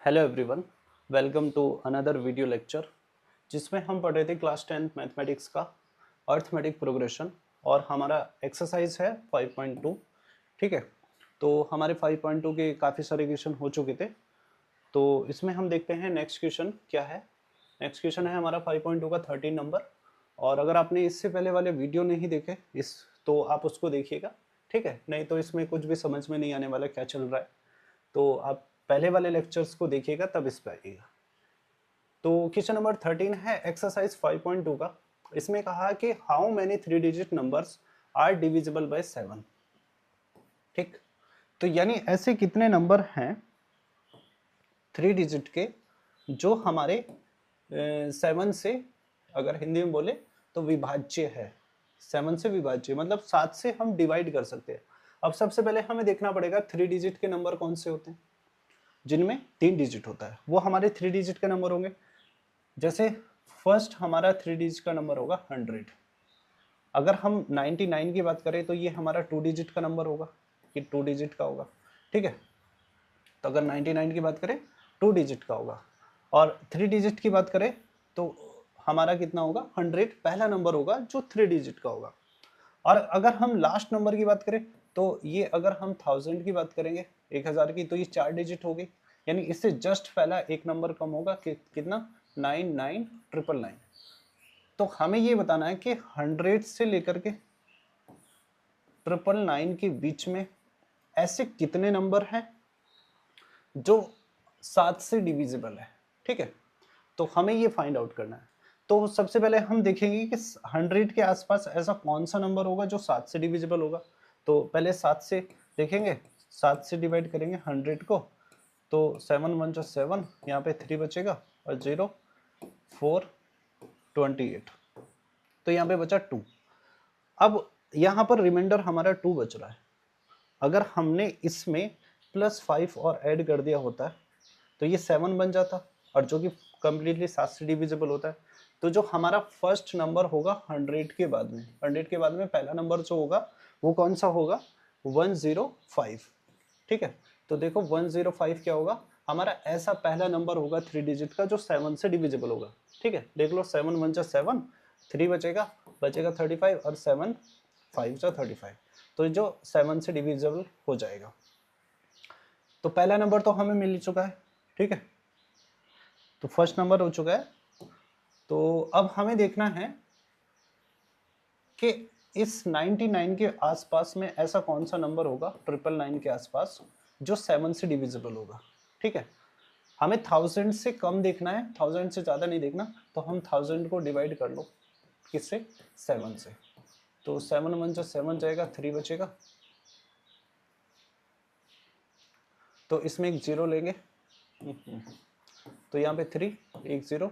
Hello everyone, welcome to another video lecture जिसमें हम पढ़ रहे थे क्लास 10 मैथमेटिक्स का अर्थमेटिक प्रोग्रेशन और हमारा एक्सरसाइज है 5.2। ठीक है, तो हमारे 5.2 के काफ़ी सारे क्वेश्चन हो चुके थे। तो इसमें हम देखते हैं नेक्स्ट क्वेश्चन क्या है। नेक्स्ट क्वेश्चन है हमारा 5.2 का 13 नंबर। और अगर आपने इससे पहले वाले वीडियो नहीं देखे तो आप उसको देखिएगा। ठीक है, नहीं तो इसमें कुछ भी समझ में नहीं आने वाला क्या चल रहा है। तो आप पहले वाले लेक्चर्स को देखिएगा तब इस पे आइएगा। तो क्वेश्चन नंबर 13 है एक्सरसाइज 5.2 का। इसमें कहा कि how many 3 digit numbers are divisible by 7। ठीक, तो यानी ऐसे कितने नंबर हैं 3 डिजिट के जो हमारे 7 से, अगर हिंदी में बोले तो विभाज्य है। 7 से विभाज्य मतलब 7 से हम डिवाइड कर सकते हैं। अब सबसे पहले हमें देखना पड़ेगा 3 डिजिट के नंबर कौन से होते हैं जिनमें 3 डिजिट होता है, वो हमारे 3 डिजिट के नंबर होंगे। जैसे फर्स्ट हमारा 3 डिजिट का नंबर होगा 100। अगर हम 99 की बात करें तो ये हमारा 2 डिजिट का नंबर होगा, ये 2 डिजिट का होगा। ठीक है, तो अगर 99 की बात करें 2 डिजिट का होगा। और 3 डिजिट की बात करें तो हमारा कितना होगा 100 पहला नंबर होगा जो 3 डिजिट का होगा। और अगर हम लास्ट नंबर की बात करें तो ये अगर हम 1000 की बात करेंगे 1000 की, तो ये 4 डिजिट होगी। यानी इससे जस्ट पहला एक नंबर कम होगा कि कितना 99999। तो हमें ये बताना है कि 100 से लेकर के 999 के बीच में ऐसे कितने नंबर हैं जो 7 से डिविजिबल है। ठीक है, तो हमें ये फाइंड आउट करना है। तो सबसे पहले हम देखेंगे कि 100 के आसपास ऐसा कौन सा नंबर होगा जो 7 से डिविजिबल होगा। तो पहले 7 से देखेंगे, 7 से डिवाइड करेंगे 100 को, तो 7 1 जो 7, यहाँ पे 3 बचेगा और 0 4 28, तो यहाँ पे बचा 2। अब यहाँ पर रिमाइंडर हमारा 2 बच रहा है। अगर हमने इसमें +5 और ऐड कर दिया होता तो ये 7 बन जाता, और जो कि कम्प्लीटली 7 से डिविजिबल होता है। तो जो हमारा फर्स्ट नंबर होगा 100 के बाद में, 100 के बाद में पहला नंबर जो होगा वो कौन सा होगा 105। ठीक है, तो देखो 105 क्या होगा हमारा, ऐसा पहला नंबर होगा 3 डिजिट का जो 7 से डिविजिबल होगा। ठीक है, देख लो 7 1 जा 7, 3 बचेगा 35 और 7 5 जा 35, तो जो 7 से डिविजिबल हो जाएगा। तो पहला नंबर तो हमें मिल चुका है। ठीक है, तो फर्स्ट नंबर हो चुका है। तो अब हमें देखना है कि इस 99 के आसपास में ऐसा कौन सा नंबर होगा 999 के आसपास जो 7 से डिविजिबल होगा। ठीक है, हमें 1000 से कम देखना है, 1000 से ज़्यादा नहीं देखना। तो हम 1000 को डिवाइड कर लो किससे 7 से, तो 7 1 जो 7 जाएगा, 3 बचेगा, तो इसमें एक 0 लेंगे, तो यहाँ पे 3 एक 0,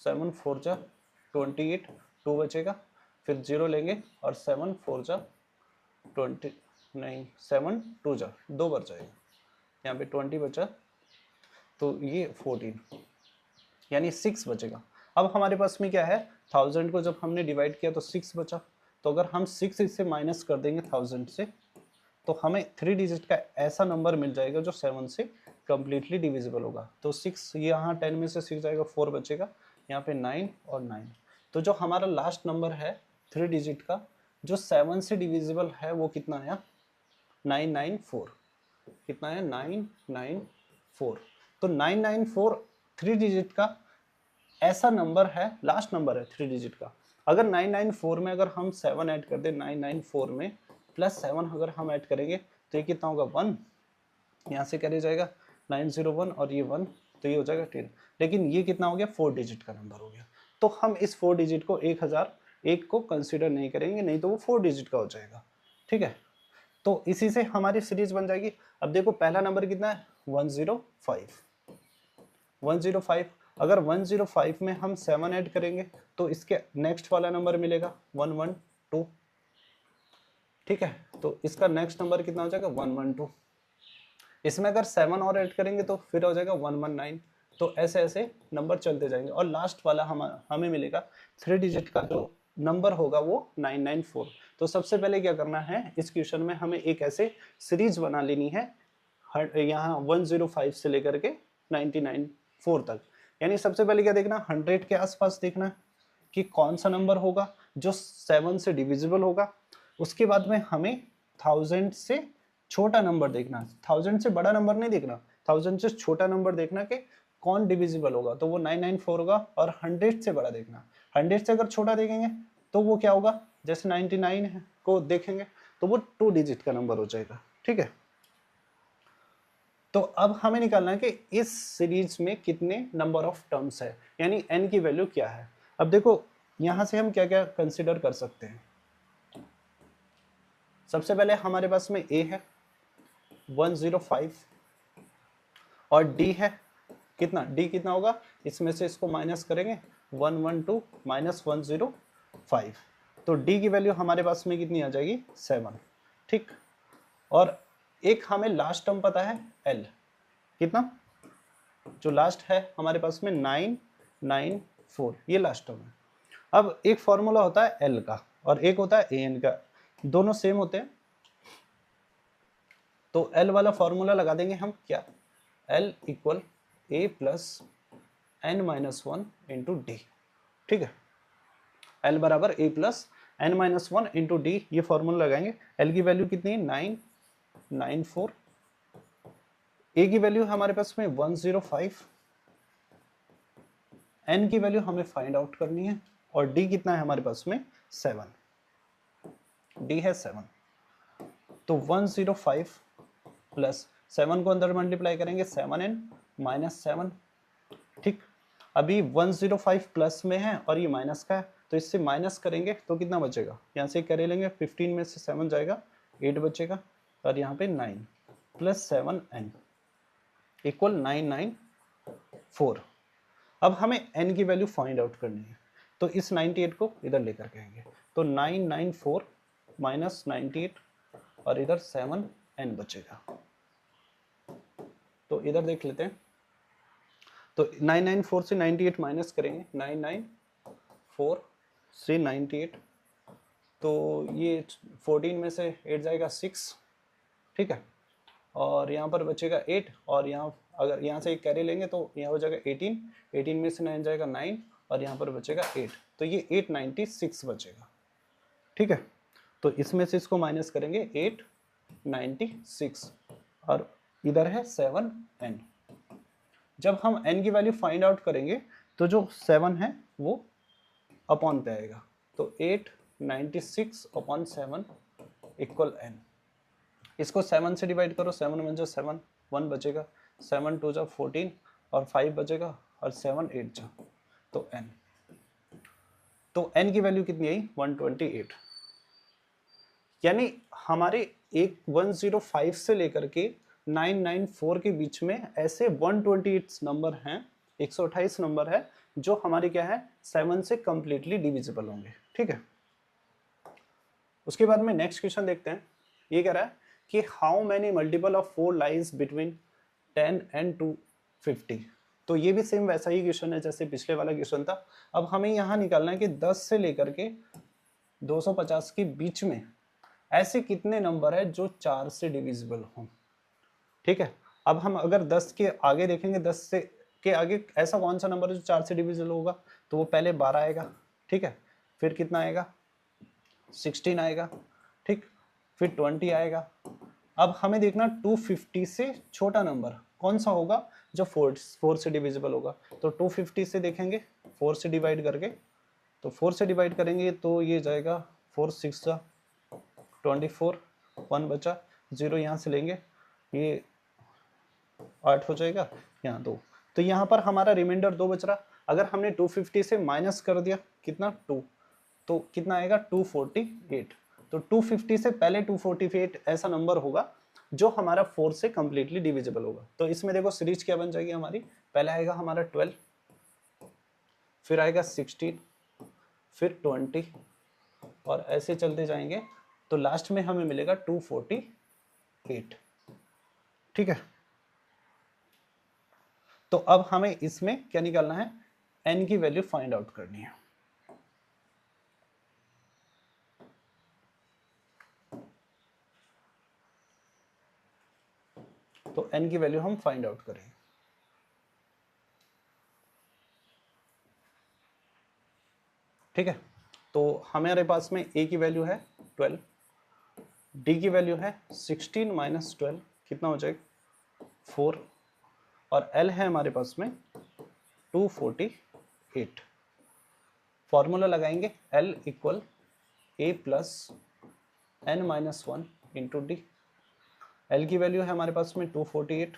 7 4 जा 28, 2 बचेगा, फिर 0 लेंगे और 7 4 जा 20, नहीं 7 2 जा 2 बच जाएगा, यहाँ पे 20 बचा, तो ये 14 यानी 6 बचेगा। अब हमारे पास में क्या है 1000 को जब हमने डिवाइड किया तो 6 बचा। तो अगर हम 6 इससे माइनस कर देंगे 1000 से, तो हमें 3 डिजिट का ऐसा नंबर मिल जाएगा जो 7 से कम्प्लीटली डिविजिबल होगा। तो 6 यहाँ 10 में से 6 जाएगा, 4 बचेगा, यहाँ पे 9 और 9। तो जो हमारा लास्ट नंबर है 3 डिजिट का जो 7 से डिविजिबल है वो कितना आया 994। कितना है 994। तो 994 3 डिजिट का ऐसा नंबर है, लास्ट नंबर है 3 डिजिट का। अगर 994 में अगर हम 7 ऐड कर दें, 994 में +7 अगर हम ऐड करेंगे तो ये कितना होगा 1, यहाँ से कैरी जाएगा 901 और ये 1, तो ये हो जाएगा 10। लेकिन ये कितना हो गया 4 डिजिट का नंबर हो गया। तो हम इस 4 डिजिट को 1001 को कंसिडर नहीं करेंगे, नहीं तो वो 4 डिजिट का हो जाएगा। ठीक है, तो इसी से हमारी सीरीज बन जाएगी। अब देखो पहला नंबर कितना है 105। 105 अगर 105 में हम 7 ऐड करेंगे तो इसके नेक्स्ट वाला नंबर मिलेगा 112। ठीक है, तो इसका नेक्स्ट नंबर कितना हो जाएगा 112। इसमें अगर 7 और ऐड करेंगे तो फिर हो जाएगा 119। तो ऐसे ऐसे नंबर चलते जाएंगे और लास्ट वाला हमें मिलेगा 3 डिजिट का जो नंबर होगा वो 994। तो सबसे पहले क्या करना है इस क्वेश्चन में हमें एक ऐसे सीरीज बना लेनी है यहाँ 105 से लेकर के 99.4 तक। यानी सबसे पहले क्या देखना, 100 के आसपास देखना है कि कौन सा नंबर होगा जो 7 से डिविजिबल होगा। उसके बाद में हमें 1000 से छोटा नंबर देखना है, 1000 से बड़ा नंबर नहीं देखना, 1000 से छोटा नंबर देखना कि कौन डिविजिबल होगा, तो वो 994 होगा। और 100 से बड़ा देखना, 100 से अगर छोटा देखेंगे तो वो क्या होगा, जैसे 99 है को देखेंगे तो वो 2 डिजिट का नंबर हो जाएगा। ठीक है, तो अब हमें निकालना है कि इस सीरीज में कितने नंबर ऑफ टर्म्स है, यानी n की वैल्यू क्या है। अब देखो यहां से हम क्या क्या कंसिडर कर सकते हैं। सबसे पहले हमारे पास में a है 105 और d है कितना, d कितना होगा, इसमें से इसको माइनस करेंगे 112 माइनस 105, तो d की वैल्यू हमारे पास में कितनी आ जाएगी 7। ठीक, और एक हमें लास्ट टर्म पता है l कितना, जो लास्ट है हमारे पास में 994, ये लास्ट टर्म है। अब एक फॉर्मूला होता है l का और एक होता है an का, दोनों सेम होते हैं, तो l वाला फॉर्मूला लगा देंगे हम क्या, l equal a plus n minus 1 into D. ठीक है, l बराबर a plus n minus 1 into D, ये फॉर्मूला लगाएंगे। l की वैल्यू कितनी है 994, a की वैल्यू हमारे पास में 105, n की वैल्यू हमें फाइंड आउट करनी है, और d कितना है हमारे पास में 7, d है 7, तो 105 प्लस 7 को अंदर मल्टीप्लाई करेंगे 7n माइनस 7। ठीक, अभी 105 प्लस में है और ये माइनस का है, तो इससे माइनस करेंगे तो कितना बचेगा, यहाँ से कैरी लेंगे 15 में से 7 जाएगा 8 बचेगा, और यहाँ पे 9 प्लस 7n इक्वल 994। अब हमें n की वैल्यू फाइंड आउट करनी है, तो इस 98 को इधर लेकर के आएंगे, तो 994 माइनस 98 और इधर 7n बचेगा। तो इधर देख लेते हैं, तो 994 से 98 माइनस करेंगे, 994 से 98, तो ये 14 में से 8 जाएगा 6। ठीक है, और यहाँ पर बचेगा 8, और यहाँ अगर यहाँ से एक कैरी लेंगे तो यहाँ हो जाएगा 18, 18 में से 9 जाएगा 9, और यहाँ पर बचेगा 8, तो ये 896 बचेगा। ठीक है, तो इसमें से इसको माइनस करेंगे 896, और इधर है 7n। जब हम n की वैल्यू फाइंड आउट करेंगे तो जो 7 है वो अपॉन पे आएगा, तो 896 अपॉन 7 इक्वल n। इसको 7 से डिवाइड करो, 7 1 जा 7, 1 बचेगा, 7 2 जा 14 और 5 बचेगा, और 7 8 जा, तो n, तो n की वैल्यू कितनी आई 128। यानी हमारे एक 105 से लेकर के 994 के बीच में ऐसे 128 नंबर हैं, 128 नंबर है जो हमारे क्या है 7 से कंप्लीटली डिविजिबल होंगे। ठीक है, उसके बाद में नेक्स्ट क्वेश्चन देखते हैं। ये कह रहा है कि how many multiple of 4 lies between 10 and 250। तो ये भी सेम वैसा ही क्वेश्चन है जैसे पिछले वाला क्वेश्चन था। अब हमें यहाँ निकालना है कि 10 से लेकर के 250 के बीच में ऐसे कितने नंबर है जो 4 से डिविजिबल हों। ठीक है, अब हम अगर 10 के आगे देखेंगे, 10 से के आगे ऐसा कौन सा नंबर है जो 4 से डिविजिबल होगा, तो वो पहले 12 आएगा। ठीक है, फिर कितना आएगा 16 आएगा। ठीक, फिर 20 आएगा। अब हमें देखना 250 से छोटा नंबर कौन सा होगा जो 4 से डिविजिबल होगा, तो 250 से देखेंगे 4 से डिवाइड करके, तो 4 से डिवाइड करेंगे तो ये जाएगा 4 6 जा 24, 1 बचा, 0 यहाँ से लेंगे, ये 8 हो जाएगा, यहाँ 2, तो यहाँ पर हमारा रिमाइंडर 2 बच रहा। अगर हमने 250 से माइनस कर दिया कितना 2, तो कितना आएगा 248। तो 250 से पहले 248 ऐसा नंबर होगा जो हमारा 4 से कंप्लीटली डिविजिबल होगा। तो इसमें देखो सीरीज क्या बन जाएगी हमारी, पहले आएगा हमारा 12, फिर आएगा 16, फिर 20, और ऐसे चलते जाएंगे तो लास्ट में हमें मिलेगा 248। ठीक है, तो अब हमें इसमें क्या निकालना है, n की वैल्यू फाइंड आउट करनी है। तो n की वैल्यू हम फाइंड आउट करेंगे। ठीक है, तो हमारे पास में a की वैल्यू है 12, d की वैल्यू है 16 माइनस 12, कितना हो जाएगा 4, और l है हमारे पास में 248। फॉर्मूला लगाएंगे l equal a plus n minus 1 into D. l की वैल्यू है हमारे पास में 248,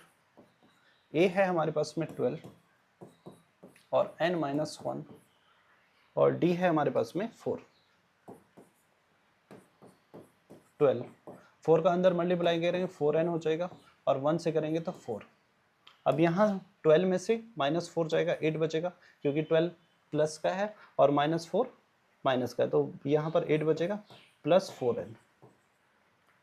a है हमारे पास में 12 और n माइनस 1, और d है हमारे पास में 4। 12 4 का अंदर मल्टीप्लाई करेंगे 4n हो जाएगा, और 1 से करेंगे तो 4। अब यहाँ 12 में से -4 जाएगा, 8 बचेगा, क्योंकि 12 प्लस का है और -4 माइनस का है, तो यहाँ पर 8 बचेगा प्लस 4n।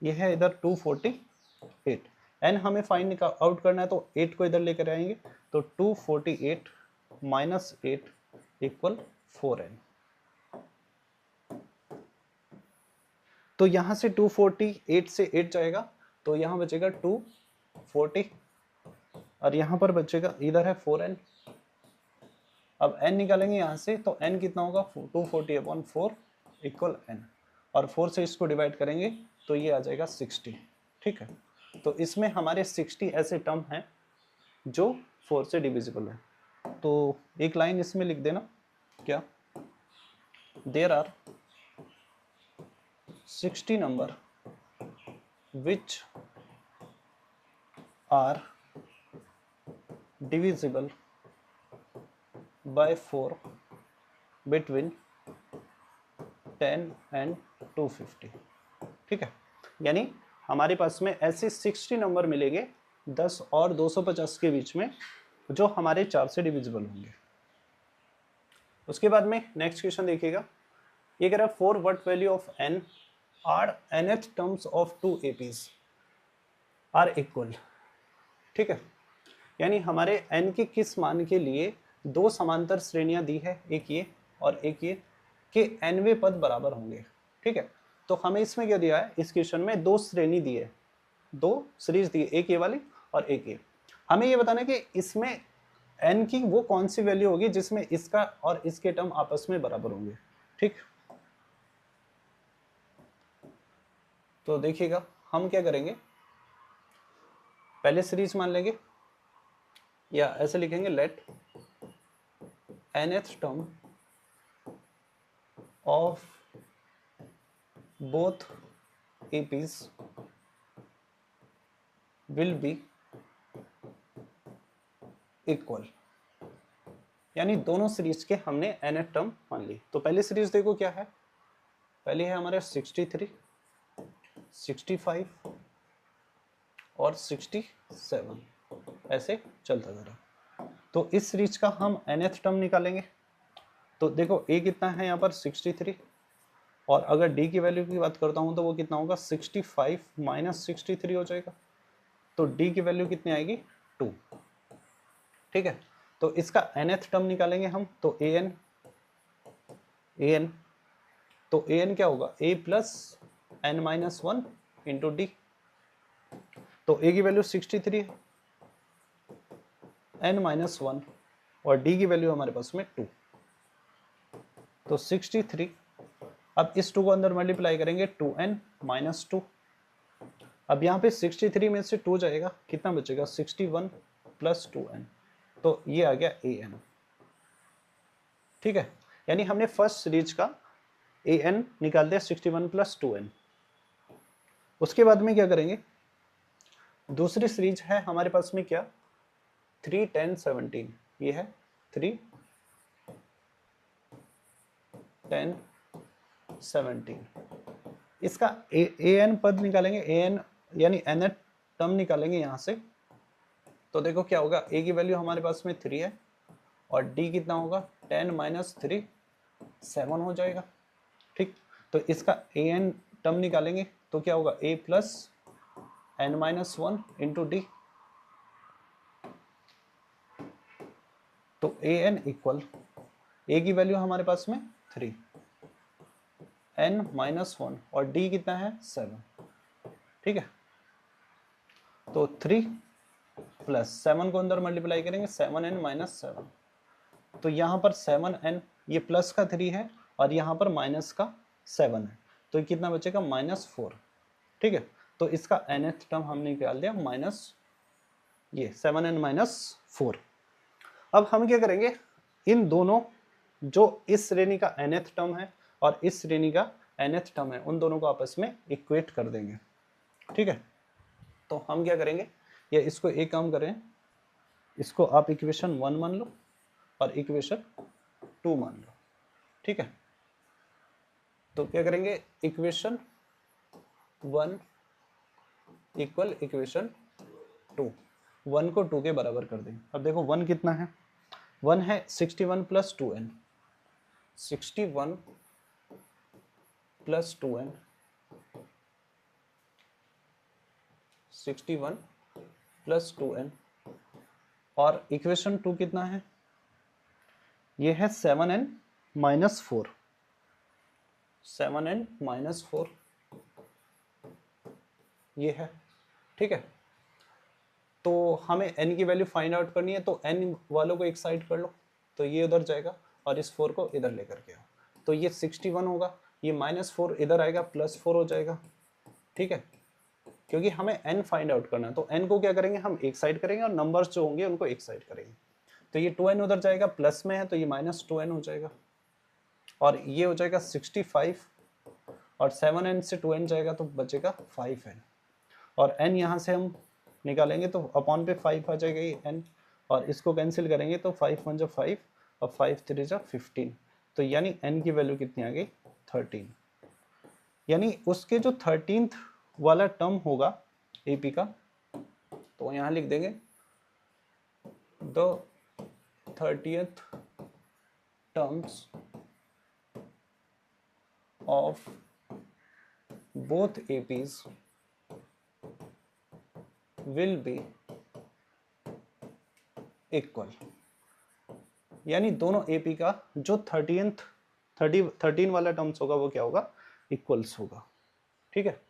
यह है इधर 248, n हमें फाइंड आउट करना है, तो 8 को इधर लेकर आएंगे, तो 248 माइनस 8 इक्वल 4n। तो यहाँ से 248 से 8 जाएगा, तो यहाँ बचेगा 240, और यहाँ पर बचेगा, इधर है 4n। अब n निकालेंगे यहाँ से, तो n कितना होगा 240/4 इक्वल n, और 4 से इसको डिवाइड करेंगे तो ये आ जाएगा 60। ठीक है, तो इसमें हमारे 60 ऐसे टर्म हैं जो 4 से डिविजिबल है। तो एक लाइन इसमें लिख देना, क्या, there are 60 number which are divisible by 4 between 10 and 250। ठीक है, यानी हमारे पास में ऐसे 60 नंबर मिलेंगे 10 और 250 के बीच में, जो हमारे 4 से डिविजिबल होंगे। उसके बाद में नेक्स्ट क्वेश्चन देखिएगा, ये कह रहा है 4 what value of n are nth terms of 2 APs are equal। ठीक है, यानी हमारे n के किस मान के लिए दो समांतर श्रेणियां दी है, एक ये और एक ये, के nवें पद बराबर होंगे। ठीक है, तो हमें इसमें क्या दिया है, इस क्वेश्चन में दो श्रेणी दी है, दो सीरीज दी है, एक ये वाली और एक ये। हमें ये बताना है कि इसमें n की वो कौन सी वैल्यू होगी जिसमें इसका और इसके टर्म आपस में बराबर होंगे। ठीक, तो देखिएगा हम क्या करेंगे, पहले सीरीज मान लेंगे, या ऐसे लिखेंगे let nth term of both APs will be equal, यानी दोनों सीरीज के हमने nth टर्म मान ली। तो पहली सीरीज देखो क्या है, पहली है हमारे 63, 65 और 67, ऐसे चलता जा रहा। तो इस सीरीज का हम nth टर्म निकालेंगे। तो देखो a कितना है यहाँ पर 63, और अगर d की वैल्यू की बात करता हूँ तो वो कितना होगा 65 माइनस 63 हो जाएगा, तो d की वैल्यू कितनी आएगी 2। ठीक है, तो इसका nth टर्म निकालेंगे हम, तो an, तो an क्या होगा a plus n minus 1 into D. तो a की वैल्यू 63 है, n माइनस 1, और d की वैल्यू हमारे पास में 2, तो 63। अब इस 2 को अंदर मल्टीप्लाई करेंगे 2n माइनस 2। अब यहाँ पे 63 में से 2 जाएगा, कितना बचेगा 61 प्लस 2n, तो ये आ गया an। ठीक है, यानी हमने फर्स्ट सीरीज का an निकाल दिया 61 प्लस 2n। उसके बाद में क्या करेंगे, दूसरी सीरीज है हमारे पास में क्या 3 10 17, ये है 3 10 17। इसका an पद निकालेंगे, an यानी nth टर्म निकालेंगे यहाँ से। तो देखो क्या होगा, a की वैल्यू हमारे पास में 3 है, और d कितना होगा 10 माइनस 3 7 हो जाएगा। ठीक, तो इसका an टर्म निकालेंगे, तो क्या होगा a plus n minus 1 into D. तो an इक्वल, a की वैल्यू हमारे पास में 3, n माइनस 1, और d कितना है 7। ठीक है, तो 3 प्लस 7 को अंदर मल्टीप्लाई करेंगे 7n माइनस 7, तो यहाँ पर 7n, ये प्लस का 3 है और यहाँ पर माइनस का 7 है, तो ये कितना बचेगा -4। ठीक है, तो इसका nth टर्म हमने निकाल दिया माइनस ये 7n-4। अब हम क्या करेंगे, इन दोनों जो इस श्रेणी का nth टर्म है और इस श्रेणी का nth टर्म है, उन दोनों को आपस में इक्वेट कर देंगे। ठीक है, तो हम क्या करेंगे, या इसको एक काम करें, इसको आप इक्वेशन 1 मान लो और इक्वेशन 2 मान लो। ठीक है, तो क्या करेंगे, इक्वेशन 1 इक्वल इक्वेशन 2, 1 को 2 के बराबर कर देंगे। अब देखो 1 कितना है, 1 है 61 plus 2n, 61 plus 2n, 61 plus 2n, और इक्वेशन 2 कितना है, ये है 7n-4, 7n-4 ये है। ठीक है, तो हमें n की वैल्यू फाइंड आउट करनी है, तो n वालों को एक साइड कर लो, तो ये उधर जाएगा और इस 4 को इधर लेकर के आओ, तो ये 61 होगा, ये -4 इधर आएगा, +4 हो जाएगा। ठीक है, क्योंकि हमें n फाइंड आउट करना है, तो n को क्या करेंगे, हम एक साइड करेंगे और नंबर्स जो होंगे उनको एक साइड करेंगे। तो ये 2n उधर जाएगा, प्लस में है तो ये -2n हो जाएगा, और ये हो जाएगा 65, और 7n से 2n जाएगा तो बचेगा 5n, और n यहाँ से हम निकालेंगे तो अपॉन पे 5 आ जाएगा ये n, और इसको कैंसिल करेंगे तो 5 1 जा 5 और 5 3 जा 15, तो यानी n की वैल्यू कितनी आ गई, 13। यानी उसके जो 13th वाला टर्म होगा AP का, तो यहाँ लिख देंगे the 30th terms of both APs will be equal। यानी दोनों AP का जो 13 वाला टर्म्स होगा वो क्या होगा, इक्वल्स होगा। ठीक है,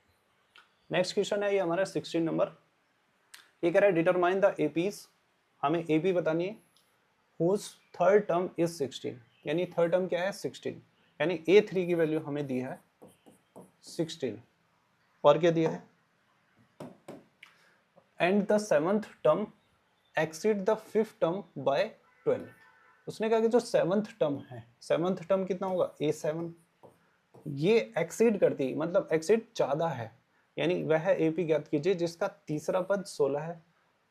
नेक्स्ट क्वेश्चन है ये हमारा 16 नंबर। ये कह रहा है डिटरमाइन द APs, हमें AP बतानी है whose थर्ड टर्म इज 16, यानी थर्ड टर्म क्या है 16, यानी A3 की वैल्यू हमें दी है 16, और क्या दिया है, and the 7th term exceed the 5th term by 12। उसने कहा कि जो 7th टर्म है, 7th टर्म कितना होगा A7, ये एक्सीड करती, मतलब एक्सीड ज्यादा है, यानी वह AP ज्ञात कीजिए जिसका तीसरा पद 16 है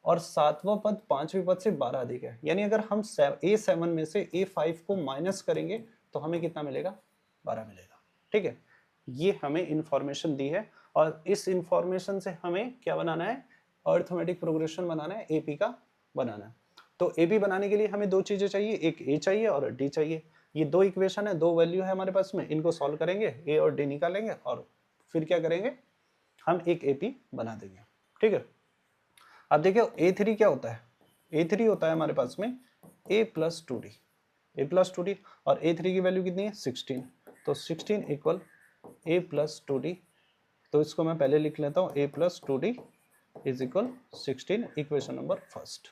और 7वां पद 5वें पद से 12 अधिक है। यानी अगर हम A7 में से A5 को माइनस करेंगे तो हमें कितना मिलेगा, 12 मिलेगा। ठीक है, ये हमें इंफॉर्मेशन दी है, और इस इंफॉर्मेशन से हमें क्या बनाना है, अरिथमेटिक प्रोग्रेशन बनाना है, AP का बनाना है। तो AP बनाने के लिए हमें दो चीजें चाहिए, एक A चाहिए और D चाहिए। ये दो इक्वेशन है, दो वैल्यू है हमारे पास में, इनको सॉल्व करेंगे, A और D निकालेंगे और फिर क्या करेंगे, हम एक AP बना देंगे। ठीक है, अब देखिए A3 क्या होता है, A3 होता है हमारे पास में A + 2D, और A3 की वैल्यू कितनी है 16, तो 16 इक्वल A + 2D, तो इसको मैं पहले लिख लेता हूँ, A + 2D is equal 16, equation number first.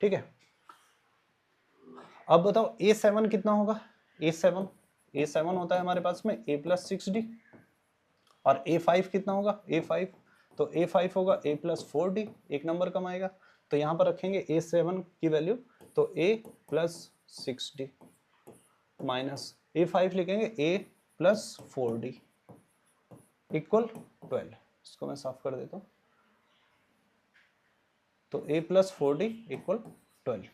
ठीक है, अब बताओ A7 कितना होगा, A7 होता है हमारे पास में A + 6D, और A5 कितना होगा, A5 तो A5 होगा A + 4D, एक नंबर कम आएगा, तो यहाँ पर रखेंगे A7 की वैल्यू, तो A + 6D माइनस A5 लिखेंगे A + 4D इक्वल 12। इसको मैं साफ कर देता हूँ, तो A + 4D इक्वल 12।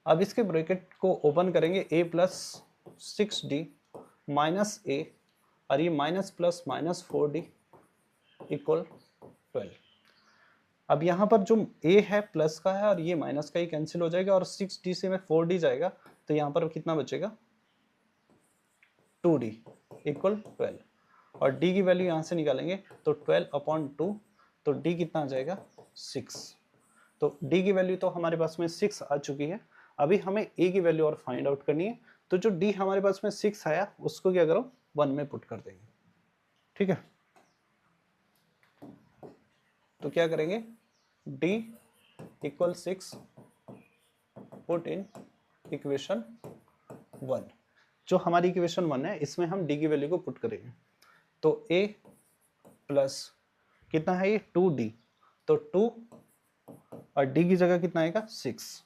अब इसके ब्रैकेट को ओपन करेंगे, A + 6D माइनस A, और ये माइनस प्लस -4D इक्वल 12। अब यहाँ पर जो A है प्लस का है और ये माइनस का ही कैंसिल हो जाएगा, और 6D से में 4D जाएगा, तो यहाँ पर कितना बचेगा 2D इक्वल 12, और D की वैल्यू यहाँ से निकालेंगे तो 12/2, तो D कितना आ जाएगा 6, तो D की वैल्यू तो हमारे पास में 6 आ चुकी है। अभी हमें A की वैल्यू और फाइंड आउट करनी है, तो जो D हमारे पास में 6 आया उसको क्या करो 1 में पुट कर देंगे। ठीक है, तो क्या करेंगे, D equal 6 put in equation 1। जो हमारी इक्वेशन 1 है इसमें हम d की वैल्यू को पुट करेंगे, तो a प्लस कितना है ये 2d, तो 2 और d की जगह कितना आएगा 6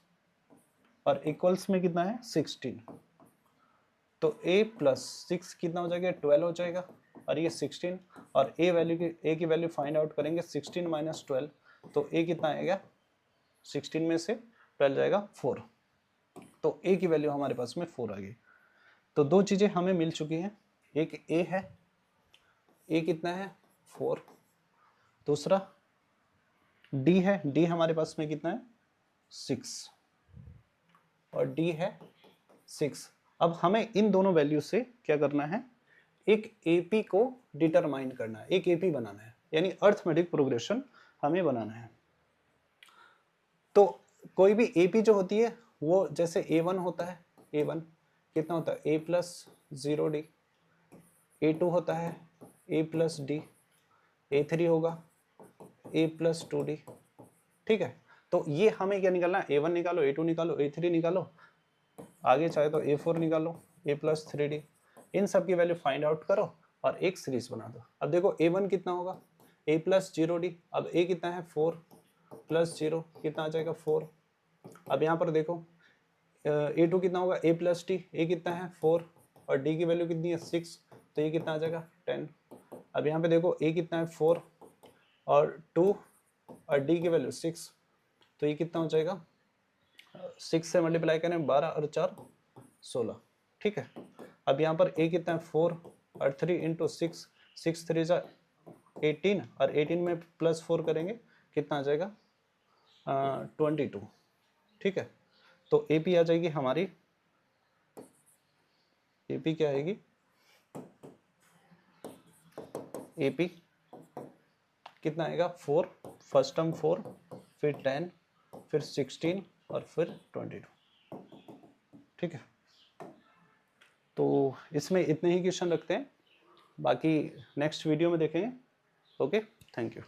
और इक्वल्स में कितना है 16, तो a प्लस 6 कितना हो जाएगा 12 हो जाएगा और ये 16 और a की वैल्यू फाइंड आउट करेंगे 16 माइनस 12, तो a कितना आएगा 16 में से 12 जाएगा 4, तो a की वैल्यू हमारे पास में 4 आ गई। तो दो चीजें हमें मिल चुकी हैं, एक a है, a कितना है 4, दूसरा d है, d हमारे पास में कितना है 6 और d है 6। अब हमें इन दोनों वैल्यू से क्या करना है, एक AP को डिटरमाइन करना है, एक AP बनाना है, यानी अर्थमेटिक प्रोग्रेशन हमें बनाना है। तो कोई भी AP जो होती है वो जैसे A1 होता है, A1 कितना होता है A प्लस 0d, A2 होता है A प्लस d, A3 होगा A प्लस 2d, ठीक है। तो ये हमें क्या निकालना है, A1 निकालो, A2 निकालो, A3 निकालो, आगे चाहे तो A4 निकालो, A प्लस 3d, इन सब की वैल्यू फाइंड आउट करो और एक सीरीज बना दो। अब देखो A1 कितना होगा A प्लस 0d, अब A कितना है 4 प्लस 0 कितना आ जाएगा 4। अब यहाँ पर देखो A2 कितना होगा A प्लस d, A कितना है 4 और d की वैल्यू कितनी है 6, तो ये कितना आ जाएगा 10। अब यहाँ पे देखो A कितना है 4 और 2 और d की वैल्यू 6, तो ये कितना हो जाएगा 6 से मल्टीप्लाई करें 12 और 4 16, ठीक है। अब यहाँ पर a कितना है 4 और 3 इंटू 6, 6 3 जा 18 और 18 में प्लस 4 करेंगे कितना आ जाएगा 22, ठीक है। तो AP आ जाएगी हमारी, AP क्या आएगी AP कितना आएगा 4, फर्स्ट टर्म 4, फिर 10, फिर 16 और फिर 22, ठीक है। तो इसमें इतने ही क्वेश्चन रखते हैं, बाकी नेक्स्ट वीडियो में देखेंगे। Okay, thank you.